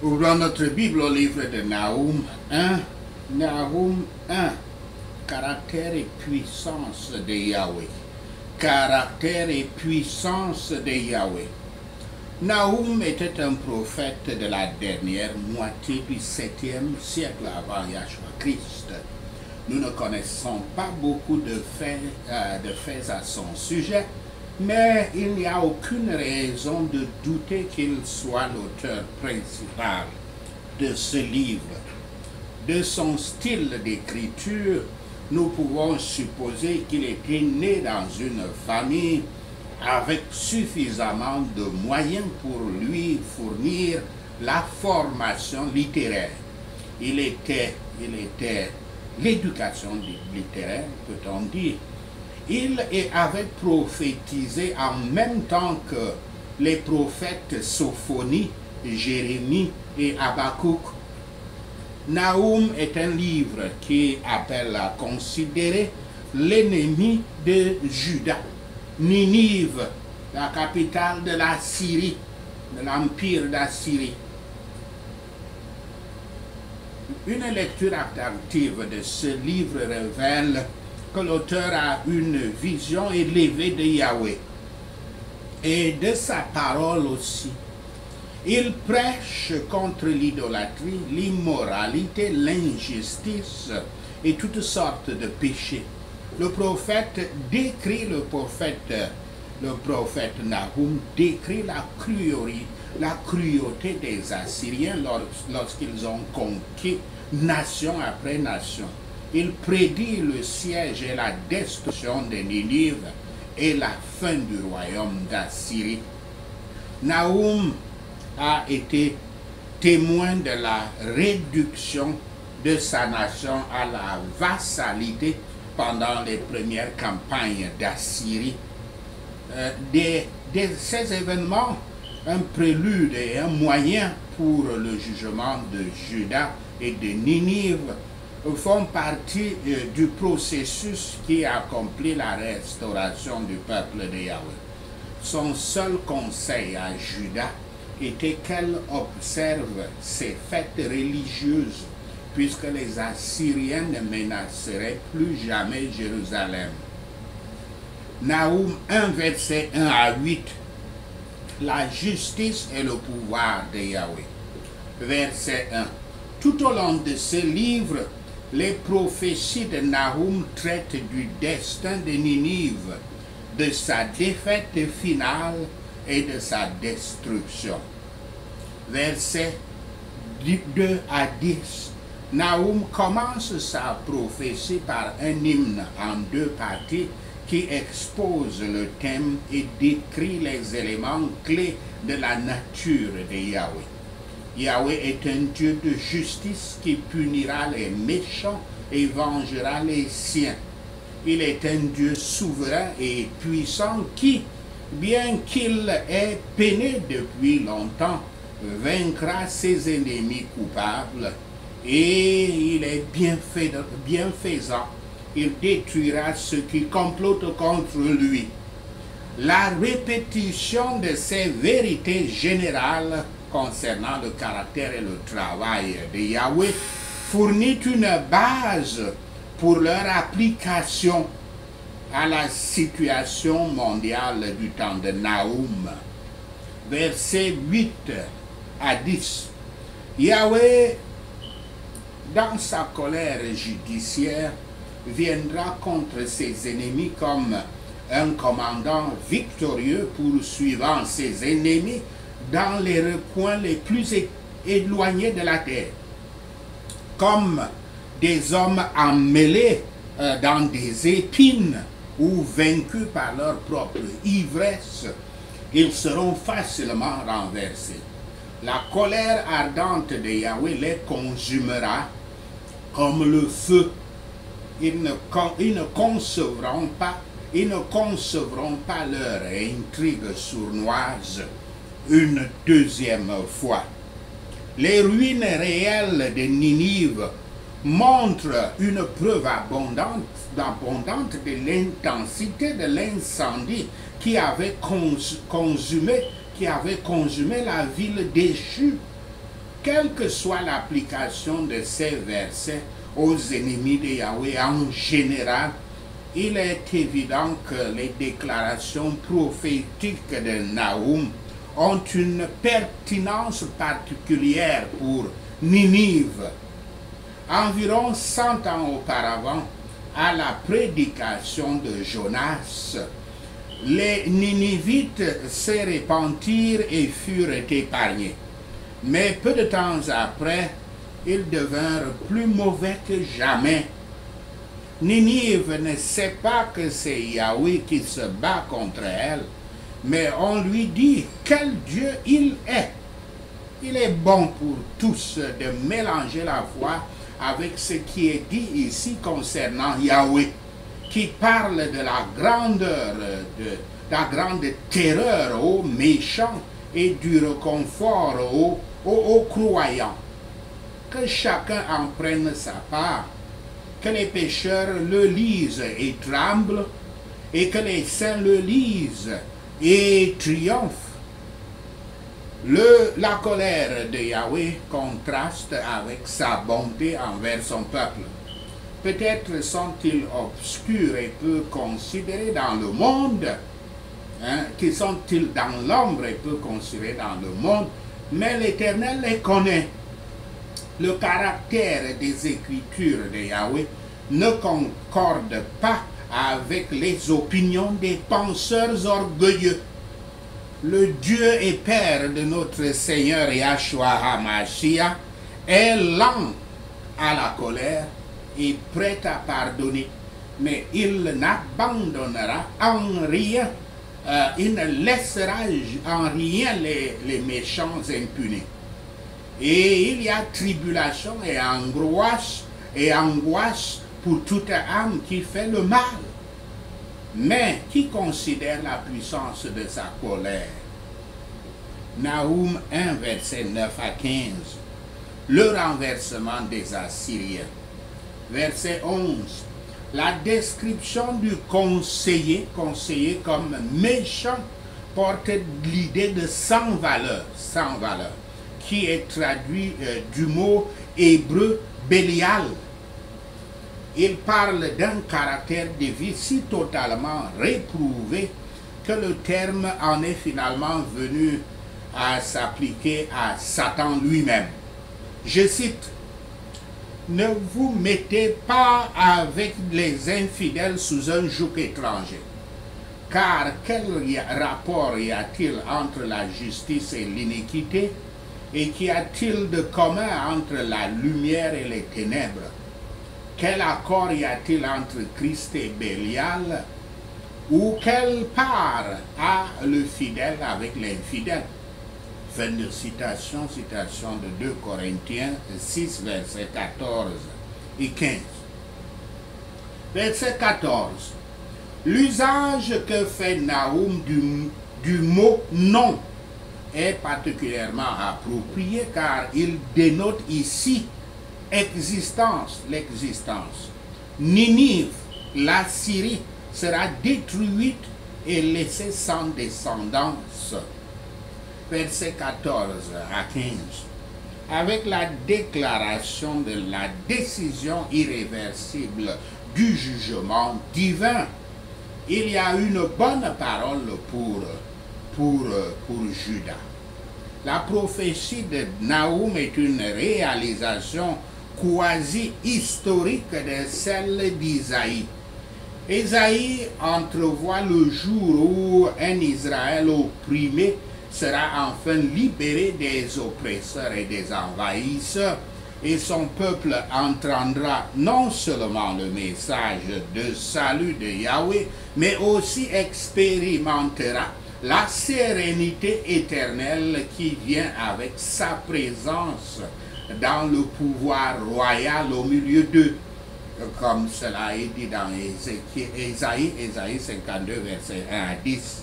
Ouvrons notre Bible au livre de Nahum 1. Nahum 1. Caractère et puissance de Yahweh. Caractère et puissance de Yahweh. Nahum était un prophète de la dernière moitié du 7e siècle avant Yahshua Christ. Nous ne connaissons pas beaucoup de faits à son sujet, mais il n'y a aucune raison de douter qu'il soit l'auteur principal de ce livre. De son style d'écriture, nous pouvons supposer qu'il était né dans une famille avec suffisamment de moyens pour lui fournir la formation littéraire. Il était l'éducation littéraire, peut-on dire. Il avait prophétisé en même temps que les prophètes Sophonie, Jérémie et Habakkuk. Nahum est un livre qui appelle à considérer l'ennemi de Juda, Ninive, la capitale de la Syrie, de l'empire d'Assyrie. Une lecture attentive de ce livre révèle que l'auteur a une vision élevée de Yahweh et de sa parole aussi. Il prêche contre l'idolâtrie, l'immoralité, l'injustice et toutes sortes de péchés. Le prophète Nahum décrit la cruauté des Assyriens lorsqu'ils ont conquis nation après nation. Il prédit le siège et la destruction de Ninive et la fin du royaume d'Assyrie. Nahum a été témoin de la réduction de sa nation à la vassalité pendant les premières campagnes d'Assyrie. Ces événements, un prélude et un moyen pour le jugement de Juda et de Ninive, font partie du processus qui accomplit la restauration du peuple de Yahweh. Son seul conseil à Juda était qu'elle observe ces fêtes religieuses, puisque les Assyriens ne menaceraient plus jamais Jérusalem. Nahum 1, verset 1 à 8. La justice et le pouvoir de Yahweh. Verset 1. Tout au long de ce livre, les prophéties de Nahum traitent du destin de Ninive, de sa défaite finale et de sa destruction. Versets 2 à 10. Nahum commence sa prophétie par un hymne en deux parties qui expose le thème et décrit les éléments clés de la nature de Yahweh. Yahweh est un Dieu de justice qui punira les méchants et vengera les siens. Il est un Dieu souverain et puissant qui, bien qu'il ait peiné depuis longtemps, vaincra ses ennemis coupables, et il est bienfaisant. Il détruira ceux qui complotent contre lui. La répétition de ces vérités générales concernant le caractère et le travail de Yahweh fournit une base pour leur application à la situation mondiale du temps de Nahum. Versets 8 à 10. Yahweh, dans sa colère judiciaire, viendra contre ses ennemis comme un commandant victorieux poursuivant ses ennemis dans les recoins les plus éloignés de la terre. Comme des hommes emmêlés dans des épines ou vaincus par leur propre ivresse, ils seront facilement renversés. La colère ardente de Yahweh les consumera comme le feu. Ils ne concevront pas leur intrigue sournoise une deuxième fois. Les ruines réelles de Ninive montrent une preuve abondante de l'intensité de l'incendie qui avait consumé la ville déchue. quelle que soit l'application de ces versets aux ennemis de Yahweh en général, il est évident que les déclarations prophétiques de Nahum ont une pertinence particulière pour Ninive. Environ 100 ans auparavant, à la prédication de Jonas, les Ninivites se repentirent et furent épargnés. Mais peu de temps après, ils devinrent plus mauvais que jamais. Ninive ne sait pas que c'est Yahweh qui se bat contre elle, mais on lui dit quel Dieu il est. Il est bon pour tous de mélanger la foi avec ce qui est dit ici concernant Yahweh, qui parle de la grandeur, de la grande terreur aux méchants et du réconfort aux croyants. Que chacun en prenne sa part, que les pécheurs le lisent et tremblent, et que les saints le lisent et triomphent. La colère de Yahweh contraste avec sa bonté envers son peuple. Peut-être sont-ils obscurs et peu considérés dans le monde, qui sont-ils dans l'ombre et peu considérés dans le monde, mais l'Éternel les connaît. Le caractère des Écritures de Yahweh ne concorde pas avec les opinions des penseurs orgueilleux. Le Dieu et Père de notre Seigneur Yahshua HaMashiach est lent à la colère et prêt à pardonner, mais il n'abandonnera en rien, il ne laissera en rien les méchants impunis. Et il y a tribulation et angoisse pour toute âme qui fait le mal, mais qui considère la puissance de sa colère. Nahum 1, verset 9 à 15. Le renversement des Assyriens. Verset 11. La description du conseiller comme méchant, porte l'idée de sans valeur, qui est traduit du mot hébreu Bélial. Il parle d'un caractère de vie si totalement réprouvé que le terme en est finalement venu à s'appliquer à Satan lui-même. Je cite: « Ne vous mettez pas avec les infidèles sous un joug étranger, car quel rapport y a-t-il entre la justice et l'iniquité, et qu'y a-t-il de commun entre la lumière et les ténèbres? Quel accord y a-t-il entre Christ et Bélial? Ou quelle part a le fidèle avec l'infidèle ?» Fin de citation de 2 Corinthiens 6, versets 14 et 15. Verset 14. L'usage que fait Nahum du mot « non » est particulièrement approprié car il dénote ici l'existence. Ninive, la Syrie, sera détruite et laissée sans descendance. Versets 14 à 15. Avec la déclaration de la décision irréversible du jugement divin, il y a une bonne parole pour Juda. La prophétie de Nahum est une réalisation quasi-historique de celle d'Isaïe. Isaïe entrevoit le jour où un Israël opprimé sera enfin libéré des oppresseurs et des envahisseurs, et son peuple entendra non seulement le message de salut de Yahweh, mais aussi expérimentera la sérénité éternelle qui vient avec sa présence dans le pouvoir royal au milieu d'eux, comme cela est dit dans Ésaïe 52, verset 1 à 10.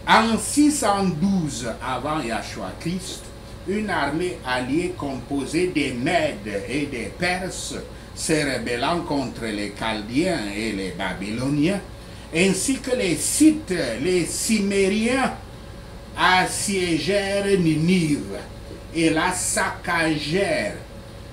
En 612 avant Yahshua Christ, une armée alliée composée des Mèdes et des Perses se rébellant contre les Chaldéens et les Babyloniens, ainsi que les Scythes, les Cimériens, assiégèrent Ninive et la saccagèrent,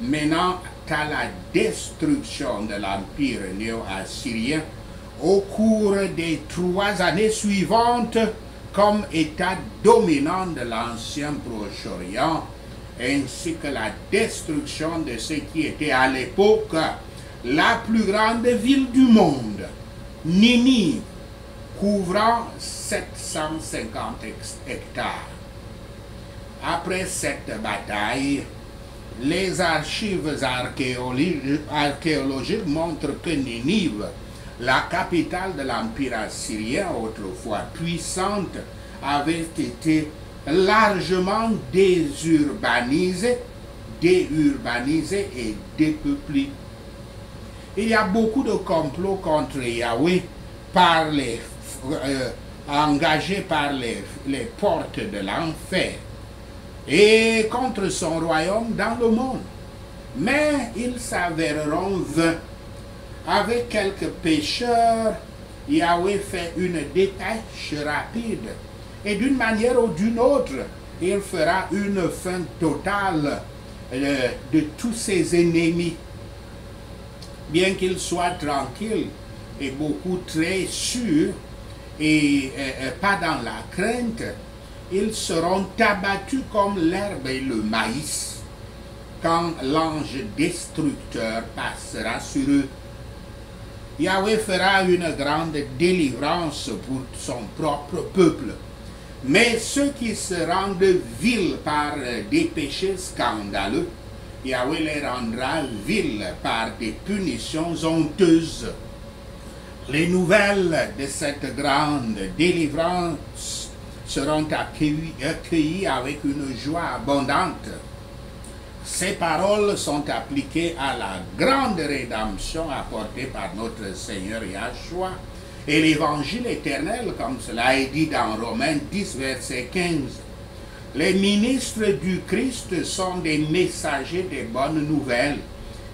menant à la destruction de l'empire néo-assyrien au cours des 3 années suivantes comme état dominant de l'ancien Proche-Orient, ainsi que la destruction de ce qui était à l'époque la plus grande ville du monde, Ninive, couvrant 750 hectares. Après cette bataille, les archives archéologiques montrent que Ninive, la capitale de l'Empire assyrien, autrefois puissante, avait été largement déurbanisée et dépeuplée. Il y a beaucoup de complots contre Yahweh engagés par les portes de l'enfer et contre son royaume dans le monde. Mais ils s'avéreront vains. Avec quelques pécheurs, Yahweh fait une dépêche rapide. Et d'une manière ou d'une autre, il fera une fin totale de tous ses ennemis. Bien qu'il soit tranquille et beaucoup très sûr et pas dans la crainte, ils seront abattus comme l'herbe et le maïs quand l'ange destructeur passera sur eux. Yahweh fera une grande délivrance pour son propre peuple. Mais ceux qui se rendent vils par des péchés scandaleux, Yahweh les rendra vils par des punitions honteuses. Les nouvelles de cette grande délivrance seront accueillies avec une joie abondante. Ces paroles sont appliquées à la grande rédemption apportée par notre Seigneur Yahshua et l'évangile éternel, comme cela est dit dans Romains 10, verset 15. Les ministres du Christ sont des messagers des bonnes nouvelles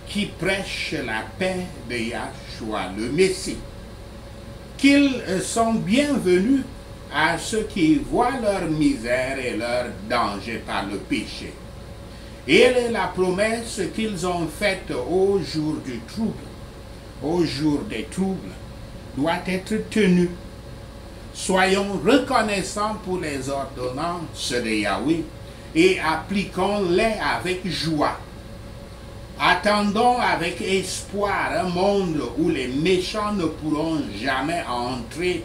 qui prêchent la paix de Yahshua, le Messie. Qu'ils sont bienvenus à ceux qui voient leur misère et leur danger par le péché. Et la promesse qu'ils ont faite au jour du trouble, au jour des troubles, doit être tenue. Soyons reconnaissants pour les ordonnances de Yahweh et appliquons-les avec joie. Attendons avec espoir un monde où les méchants ne pourront jamais entrer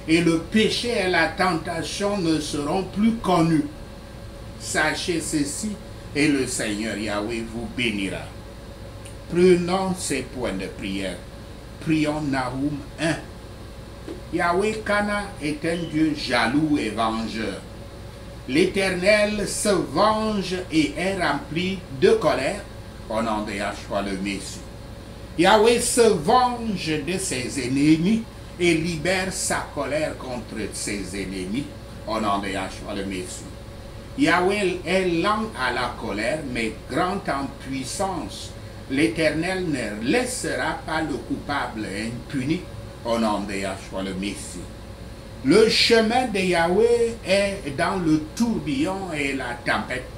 et le péché et la tentation ne seront plus connus. Sachez ceci, et le Seigneur Yahweh vous bénira. Prenons ces points de prière. Prions Nahum 1. Yahweh Kana est un Dieu jaloux et vengeur. L'Éternel se venge et est rempli de colère au nom de Yahshua le Messie. Yahweh se venge de ses ennemis et libère sa colère contre ses ennemis au nom de Yahshua le Messie. Yahweh est lent à la colère, mais grand en puissance. L'Éternel ne laissera pas le coupable impuni au nom de Yahshua le Messie. Le chemin de Yahweh est dans le tourbillon et la tempête,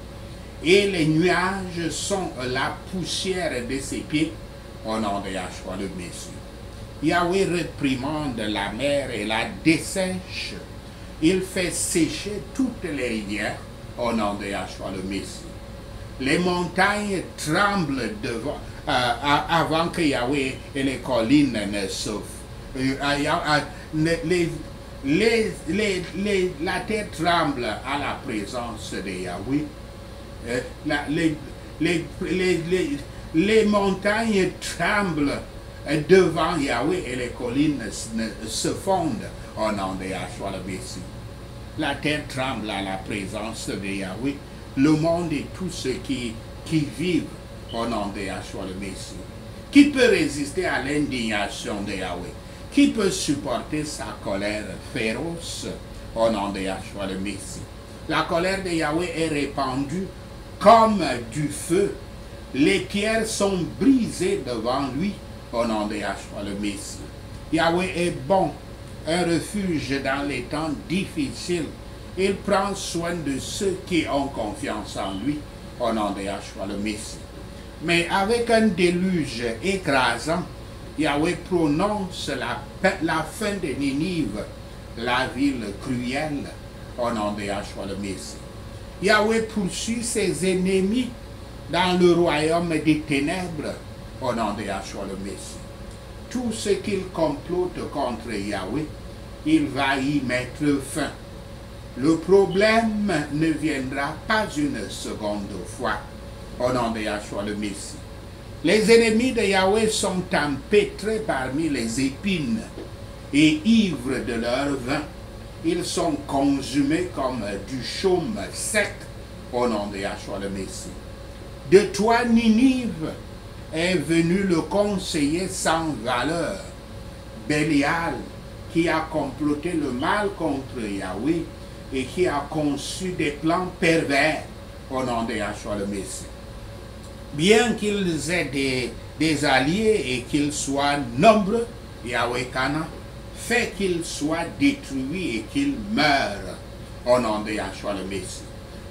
et les nuages sont la poussière de ses pieds au nom de Yahshua le Messie. Yahweh réprimande la mer et la dessèche. Il fait sécher toutes les rivières au nom de Yahshua le Messie. Les montagnes tremblent avant que Yahweh et les collines ne souffrent. La terre tremble à la présence de Yahweh. Les montagnes tremblent devant Yahweh et les collines se fondent au nom de Yahshua le Messie. La terre tremble à la présence de Yahweh, le monde et tous ceux qui vivent au nom de Yahshua le Messie. Qui peut résister à l'indignation de Yahweh? Qui peut supporter sa colère féroce au nom de Yahshua le Messie? La colère de Yahweh est répandue comme du feu. Les pierres sont brisées devant lui au nom de Yahshua le Messie. Yahweh est bon, un refuge dans les temps difficiles. Il prend soin de ceux qui ont confiance en lui, au nom de Yahshua le Messie. Mais avec un déluge écrasant, Yahweh prononce la fin de Ninive, la ville cruelle, au nom de Yahshua le Messie. Yahweh poursuit ses ennemis dans le royaume des ténèbres, au nom de Yahshua le Messie. Tout ce qu'il complote contre Yahweh, il va y mettre fin. Le problème ne viendra pas une seconde fois, au nom de Yahshua le Messie. Les ennemis de Yahweh sont empêtrés parmi les épines et ivres de leur vin. Ils sont consumés comme du chaume sec, au nom de Yahshua le Messie. De toi, Ninive, est venu le conseiller sans valeur, Bélial, qui a comploté le mal contre Yahweh et qui a conçu des plans pervers, au nom de Yahshua le Messie. Bien qu'ils aient des alliés et qu'ils soient nombreux, Yahweh Kana fait qu'ils soient détruits et qu'ils meurent, au nom de Yahshua le Messie.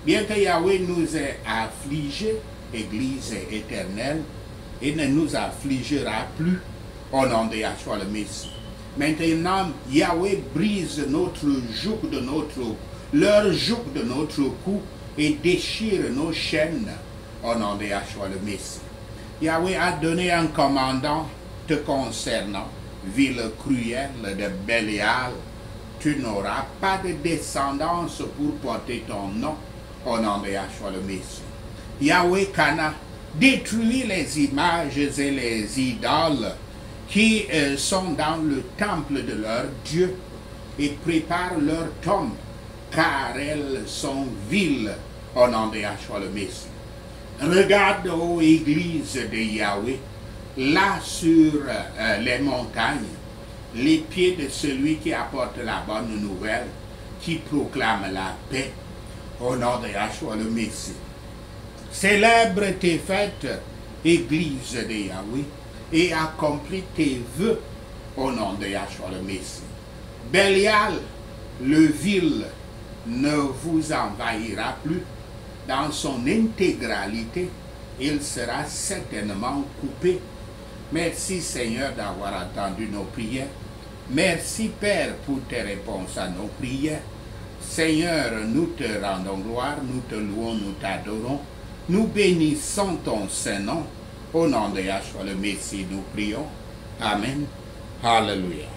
Bien que Yahweh nous ait affligés, Église éternelle, il ne nous affligera plus, au nom de Yahshua le Messie. Maintenant, Yahweh brise leur joug de notre cou et déchire nos chaînes, au nom de Yahshua le Messie. Yahweh a donné un commandant te concernant, ville cruelle de Bélial. Tu n'auras pas de descendance pour porter ton nom, au nom de Yahshua le Messie. Yahweh Kana détruit les images et les idoles qui sont dans le temple de leur Dieu et prépare leur tombe, car elles sont viles, au nom de Yahshua le Messie. Regarde, ô Église de Yahweh, là sur les montagnes, les pieds de celui qui apporte la bonne nouvelle, qui proclame la paix, au nom de Yahshua le Messie. Célèbre tes fêtes, Église de Yahweh, et accomplis tes vœux, au nom de Yahshua le Messie. Bélial, le vil, ne vous envahira plus. Dans son intégralité, il sera certainement coupé. Merci Seigneur d'avoir entendu nos prières. Merci Père pour tes réponses à nos prières. Seigneur, nous te rendons gloire, nous te louons, nous t'adorons. Nous bénissons ton Saint-Nom. Au nom de Yahshua le Messie, nous prions. Amen. Hallelujah.